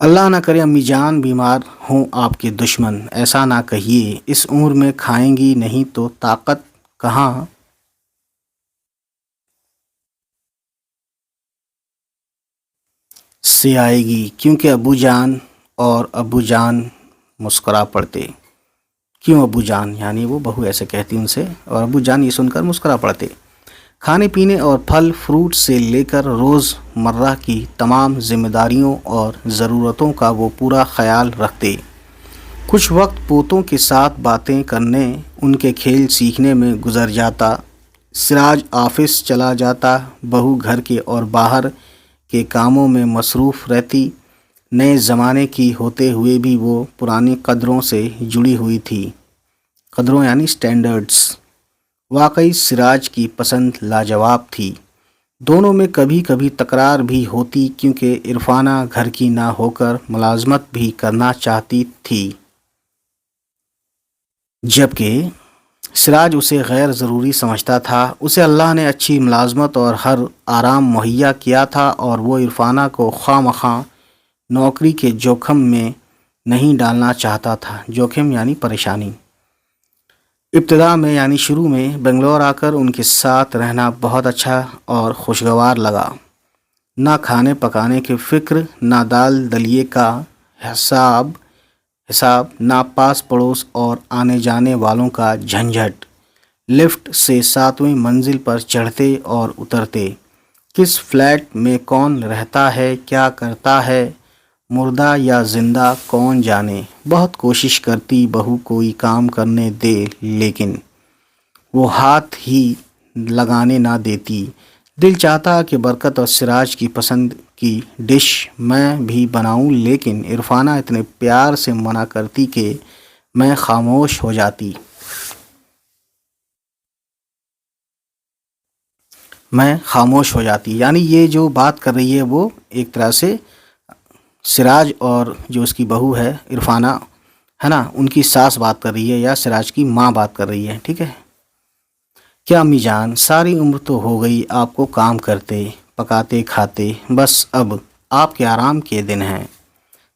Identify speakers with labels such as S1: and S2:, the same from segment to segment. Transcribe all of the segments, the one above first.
S1: اللہ نہ کرے امی جان بیمار ہوں آپ کے دشمن، ایسا نہ کہیے، اس عمر میں کھائیں گی نہیں تو طاقت کہاں سے آئے گی؟ کیونکہ ابو جان اور ابو جان مسکرا پڑتے۔ کیوں ابو جان؟ یعنی وہ بہو ایسے کہتی ان سے، اور ابو جان یہ سن کر مسکرا پڑتے۔ کھانے پینے اور پھل فروٹ سے لے کر روز مرہ کی تمام ذمہ داریوں اور ضرورتوں کا وہ پورا خیال رکھتے۔ کچھ وقت پوتوں کے ساتھ باتیں کرنے، ان کے کھیل سیکھنے میں گزر جاتا۔ سراج آفس چلا جاتا، بہو گھر کے اور باہر کے کاموں میں مصروف رہتی۔ نئے زمانے کی ہوتے ہوئے بھی وہ پرانی قدروں سے جڑی ہوئی تھی۔ قدروں یعنی سٹینڈرڈز۔ واقعی سراج کی پسند لاجواب تھی۔ دونوں میں کبھی کبھی تکرار بھی ہوتی، کیونکہ عرفانہ گھر کی نہ ہو کر ملازمت بھی کرنا چاہتی تھی، جبکہ سراج اسے غیر ضروری سمجھتا تھا۔ اسے اللہ نے اچھی ملازمت اور ہر آرام مہیا کیا تھا، اور وہ عرفانہ کو خواہ مخواہ نوکری کے جوخم میں نہیں ڈالنا چاہتا تھا۔ جوخم یعنی پریشانی۔ ابتدا میں یعنی شروع میں بنگلور آ کر ان کے ساتھ رہنا بہت اچھا اور خوشگوار لگا۔ نہ کھانے پکانے کی فکر، نہ دال دلیے کا حساب، نہ پاس پڑوس اور آنے جانے والوں کا جھنجھٹ۔ لفٹ سے 7ویں منزل پر چڑھتے اور اترتے۔ کس فلیٹ میں کون رہتا ہے، کیا کرتا ہے، مردہ یا زندہ کون جانے۔ بہت کوشش کرتی بہو کوئی کام کرنے دے، لیکن وہ ہاتھ ہی لگانے نہ دیتی۔ دل چاہتا کہ برکت اور سراج کی پسند کی ڈش میں بھی بناؤں، لیکن عرفانہ اتنے پیار سے منع کرتی کہ میں خاموش ہو جاتی۔ یعنی یہ جو بات کر رہی ہے وہ ایک طرح سے سراج اور جو اس کی بہو ہے عرفانہ ہے نا، ان کی ساس بات کر رہی ہے، یا سراج کی ماں بات کر رہی ہے، ٹھیک ہے۔ کیا امی جان، ساری عمر تو ہو گئی آپ کو کام کرتے، پکاتے کھاتے، بس اب آپ کے آرام کے دن ہیں۔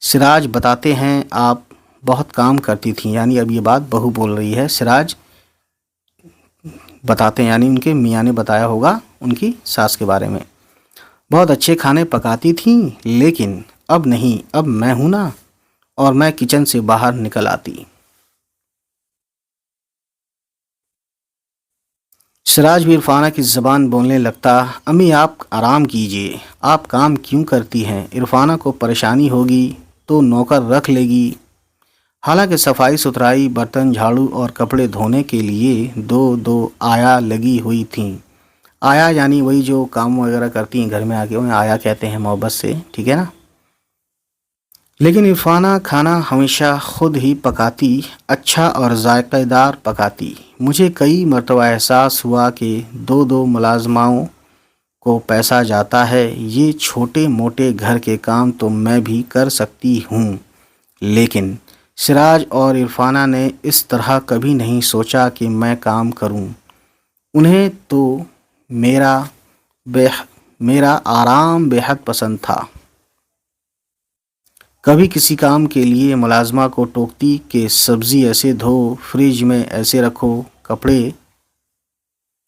S1: سراج بتاتے ہیں آپ بہت کام کرتی تھیں، یعنی اب یہ بات بہو بول رہی ہے، سراج بتاتے ہیں یعنی ان کے میاں نے بتایا ہوگا ان کی ساس کے بارے میں۔ بہت اچھے کھانے پکاتی تھیں، لیکن اب نہیں، اب میں ہوں نا، اور میں کچن سے باہر نکل آتی۔ سراج بھی عرفانہ کی زبان بولنے لگتا۔ امی آپ آرام کیجئے، آپ کام کیوں کرتی ہیں؟ عرفانہ کو پریشانی ہوگی تو نوکر رکھ لے گی۔ حالانکہ صفائی ستھرائی، برتن جھاڑو اور کپڑے دھونے کے لیے دو آیا لگی ہوئی تھیں۔ آیا یعنی وہی جو کام وغیرہ کرتی ہیں گھر میں آ کے، انہیں آیا کہتے ہیں محبت سے، ٹھیک ہے نا۔ لیکن عرفانہ کھانا ہمیشہ خود ہی پکاتی، اچھا اور ذائقہ دار پکاتی۔ مجھے کئی مرتبہ احساس ہوا کہ دو ملازماؤں کو پیسہ جاتا ہے، یہ چھوٹے موٹے گھر کے کام تو میں بھی کر سکتی ہوں، لیکن سراج اور عرفانہ نے اس طرح کبھی نہیں سوچا کہ میں کام کروں۔ انہیں تو میرا آرام بے حد پسند تھا۔ کبھی کسی کام کے لیے ملازمہ کو ٹوکتی کہ سبزی ایسے دھو، فریج میں ایسے رکھو، کپڑے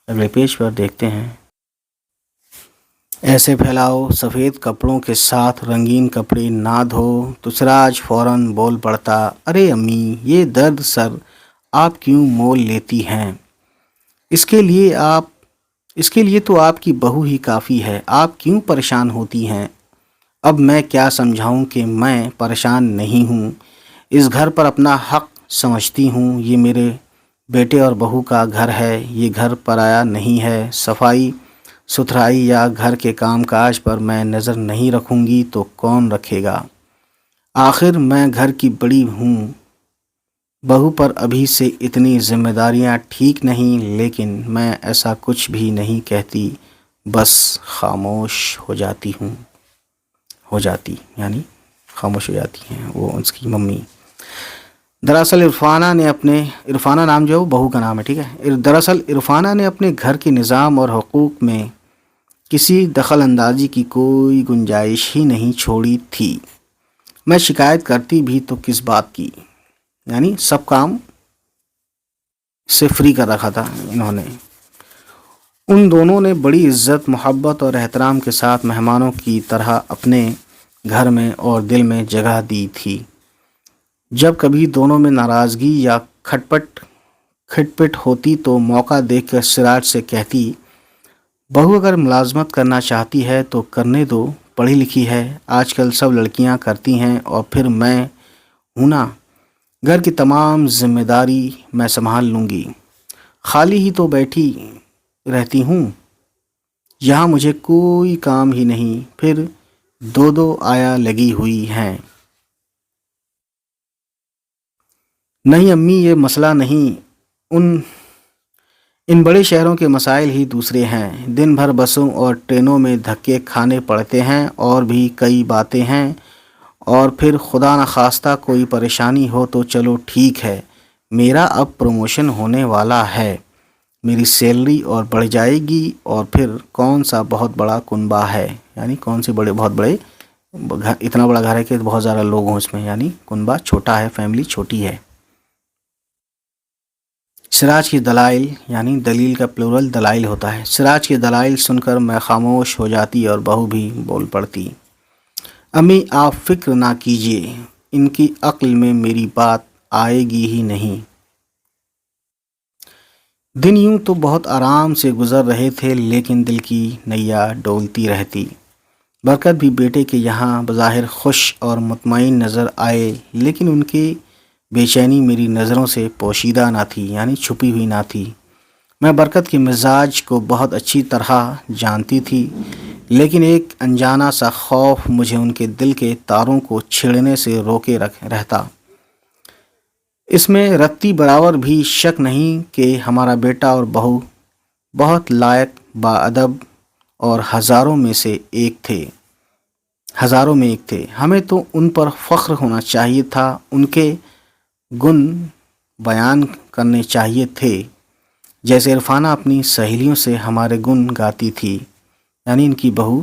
S1: اگلے پیج پر دیکھتے ہیں ایسے پھیلاؤ، سفید کپڑوں کے ساتھ رنگین کپڑے نہ دھو، تو سراج فوراً بول پڑتا، ارے امی یہ درد سر آپ کیوں مول لیتی ہیں؟ اس کے لیے تو آپ کی بہو ہی کافی ہے، آپ کیوں پریشان ہوتی ہیں؟ اب میں کیا سمجھاؤں کہ میں پریشان نہیں ہوں، اس گھر پر اپنا حق سمجھتی ہوں۔ یہ میرے بیٹے اور بہو کا گھر ہے، یہ گھر پرایا نہیں ہے۔ صفائی ستھرائی یا گھر کے کام کاج پر میں نظر نہیں رکھوں گی تو کون رکھے گا؟ آخر میں گھر کی بڑی ہوں، بہو پر ابھی سے اتنی ذمہ داریاں ٹھیک نہیں، لیکن میں ایسا کچھ بھی نہیں کہتی، بس خاموش ہو جاتی یعنی خاموش ہو جاتی ہیں وہ اس کی ممی۔ دراصل عرفانہ نام جو ہے وہ بہو کا نام ہے، ٹھیک ہے۔ دراصل عرفانہ نے اپنے گھر کے نظام اور حقوق میں کسی دخل اندازی کی کوئی گنجائش ہی نہیں چھوڑی تھی۔ میں شکایت کرتی بھی تو کس بات کی، یعنی سب کام سے فری کر رکھا تھا انہوں نے۔ ان دونوں نے بڑی عزت، محبت اور احترام کے ساتھ مہمانوں کی طرح اپنے گھر میں اور دل میں جگہ دی تھی۔ جب کبھی دونوں میں ناراضگی یا کھٹ پٹ ہوتی تو موقع دیکھ کر سراج سے کہتی، بہو اگر ملازمت کرنا چاہتی ہے تو کرنے دو، پڑھی لکھی ہے، آج کل سب لڑکیاں کرتی ہیں، اور پھر میں ہوں نا، گھر کی تمام ذمہ داری میں سنبھال لوں گی، خالی ہی تو بیٹھی رہتی ہوں، یہاں مجھے کوئی کام ہی نہیں، پھر دو دو آیا لگی ہوئی ہیں۔ نہیں امی، یہ مسئلہ نہیں، ان بڑے شہروں کے مسائل ہی دوسرے ہیں، دن بھر بسوں اور ٹرینوں میں دھکے کھانے پڑتے ہیں، اور بھی کئی باتیں ہیں، اور پھر خدا نخواستہ کوئی پریشانی ہو تو چلو ٹھیک ہے، میرا اب پروموشن ہونے والا ہے، میری سیلری اور بڑھ جائے گی، اور پھر کون سا بہت بڑا کنبہ ہے، یعنی کون سے بہت بڑے اتنا بڑا گھر ہے کہ بہت زیادہ لوگ ہوں اس میں، یعنی کنبہ چھوٹا ہے، فیملی چھوٹی ہے۔ سراج کی دلائل، یعنی دلیل کا پلورل دلائل ہوتا ہے۔ سراج کے دلائل سن کر میں خاموش ہو جاتی اور بہو بھی بول پڑتی، امی آپ فکر نہ کیجیے، ان کی عقل میں میری بات آئے گی ہی نہیں۔ دن یوں تو بہت آرام سے گزر رہے تھے، لیکن دل کی نیا ڈولتی رہتی۔ برکت بھی بیٹے کے یہاں بظاہر خوش اور مطمئن نظر آئے، لیکن ان کی بے چینی میری نظروں سے پوشیدہ نہ تھی، یعنی چھپی ہوئی نہ تھی۔ میں برکت کے مزاج کو بہت اچھی طرح جانتی تھی، لیکن ایک انجانا سا خوف مجھے ان کے دل کے تاروں کو چھیڑنے سے روکے رہتا۔ اس میں رتی برابر بھی شک نہیں کہ ہمارا بیٹا اور بہو بہت لائق، باادب اور ہزاروں میں ایک تھے۔ ہمیں تو ان پر فخر ہونا چاہیے تھا، ان کے گن بیان کرنے چاہیے تھے، جیسے عرفانہ اپنی سہیلیوں سے ہمارے گن گاتی تھی، یعنی ان کی بہو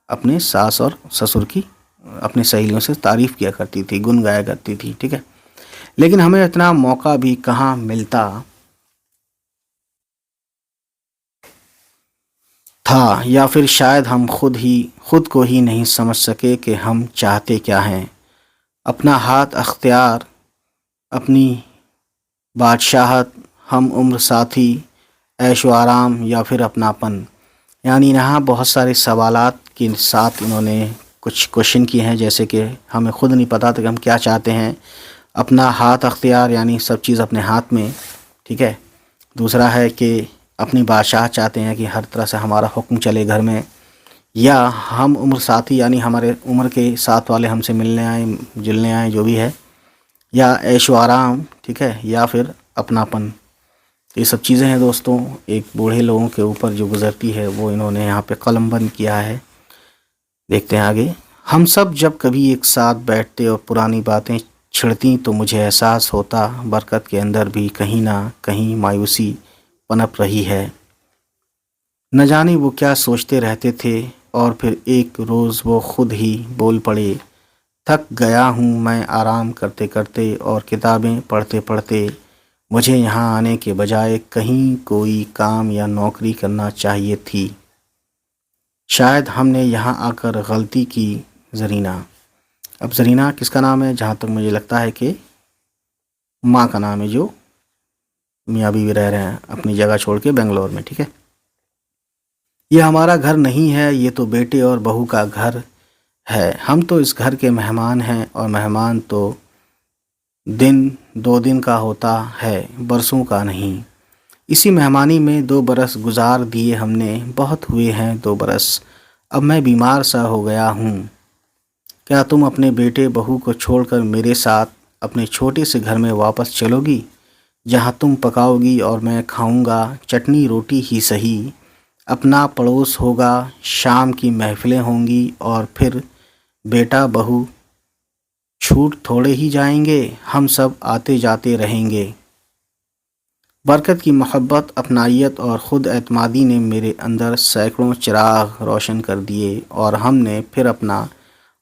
S1: اپنے ساس اور سسر کی اپنی سہیلیوں سے تعریف کیا کرتی تھی، گن گایا کرتی تھی، ٹھیک ہے۔ لیکن ہمیں اتنا موقع بھی کہاں ملتا تھا، یا پھر شاید ہم خود کو ہی نہیں سمجھ سکے کہ ہم چاہتے کیا ہیں، اپنا ہاتھ اختیار، اپنی بادشاہت، ہم عمر ساتھی، عیش و آرام، یا پھر اپناپن۔ یعنی یہاں بہت سارے سوالات کے ساتھ انہوں نے کچھ کوشچن کیے ہیں، جیسے کہ ہمیں خود نہیں پتہ تھا کہ ہم کیا چاہتے ہیں، اپنا ہاتھ اختیار، یعنی سب چیز اپنے ہاتھ میں، ٹھیک ہے۔ دوسرا ہے کہ اپنی بادشاہ چاہتے ہیں کہ ہر طرح سے ہمارا حکم چلے گھر میں، یا ہم عمر ساتھی، یعنی ہمارے عمر کے ساتھ والے ہم سے ملنے آئیں، جلنے آئیں، جو بھی ہے، یا عیش و آرام، ٹھیک ہے، یا پھر اپناپن۔ یہ سب چیزیں ہیں دوستوں، ایک بوڑھے لوگوں کے اوپر جو گزرتی ہے، وہ انہوں نے یہاں پہ قلم بند کیا ہے۔ دیکھتے ہیں آگے۔ ہم سب جب کبھی ایک ساتھ بیٹھتے اور پرانی باتیں چھڑتی تو مجھے احساس ہوتا برکت کے اندر بھی کہیں نہ کہیں مایوسی پنپ رہی ہے، نہ جانے وہ کیا سوچتے رہتے تھے، اور پھر ایک روز وہ خود ہی بول پڑے، تھک گیا ہوں میں آرام کرتے کرتے اور کتابیں پڑھتے پڑھتے، مجھے یہاں آنے کے بجائے کہیں کوئی کام یا نوکری کرنا چاہیے تھی، شاید ہم نے یہاں آ کر غلطی کی۔ زرینہ، اب زرینہ کس کا نام ہے؟ جہاں تک مجھے لگتا ہے کہ ماں کا نام ہے، جو میاں بیوی رہ رہے ہیں اپنی جگہ چھوڑ کے بنگلور میں، ٹھیک ہے۔ یہ ہمارا گھر نہیں ہے، یہ تو بیٹے اور بہو کا گھر ہے، ہم تو اس گھر کے مہمان ہیں، اور مہمان تو دو دن کا ہوتا ہے، برسوں کا نہیں۔ اسی مہمانی میں 2 برس گزار دیے ہم نے، بہت ہوئے ہیں 2 برس، اب میں بیمار سا ہو گیا ہوں، کیا تم اپنے بیٹے بہو کو چھوڑ کر میرے ساتھ اپنے چھوٹے سے گھر میں واپس چلو گی، جہاں تم پکاؤ گی اور میں کھاؤں گا، چٹنی روٹی ہی سہی، اپنا پڑوس ہوگا، شام کی محفلیں ہوں گی، اور پھر بیٹا بہو چھوٹ تھوڑے ہی جائیں گے، ہم سب آتے جاتے رہیں گے۔ برکت کی محبت، اپنائیت اور خود اعتمادی نے میرے اندر سینکڑوں چراغ روشن کر دیے، اور ہم نے پھر اپنا